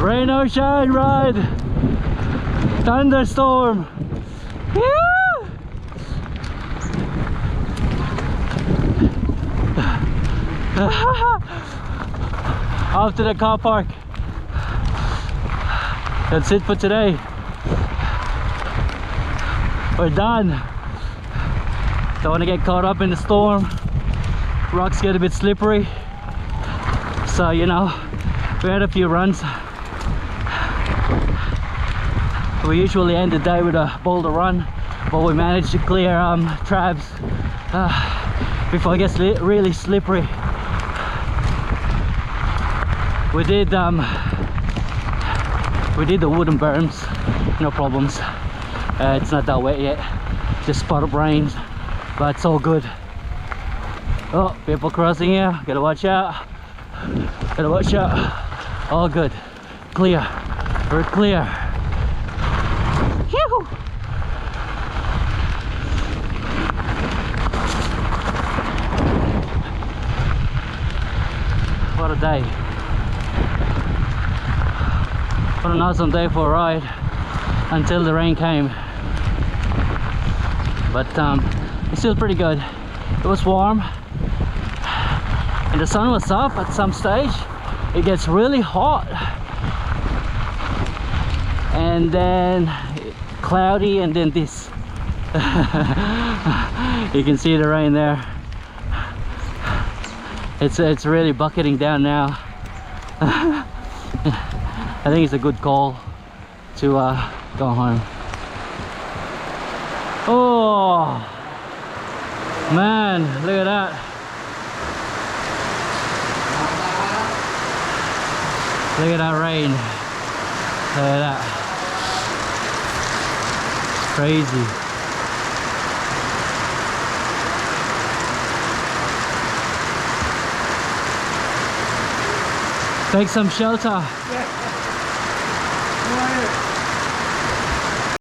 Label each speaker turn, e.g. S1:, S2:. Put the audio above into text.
S1: Rain or shine ride. Thunderstorm. Woo! Off to the car park. That's it for today. We're done. Don't want to get caught up in the storm. Rocks get a bit slippery. So, you know, we had a few runs. We usually end the day with a boulder run, but we managed to clear traps before it gets really slippery. We did the wooden berms, no problems. It's not that wet yet, just spot of rain, but it's all good. Oh, people crossing here, gotta watch out. Gotta watch out. All good, clear, we're clear. Phew. What a day. What an awesome day for a ride until the rain came. But it's still pretty good. It was warm and the sun was up at some stage. It gets really hot and then cloudy, and then this. You can see the rain there. It's really bucketing down now. I think it's a good call to go home. Oh man, look at that. Look at that rain. Look at that. Crazy. Take some shelter.
S2: Yeah.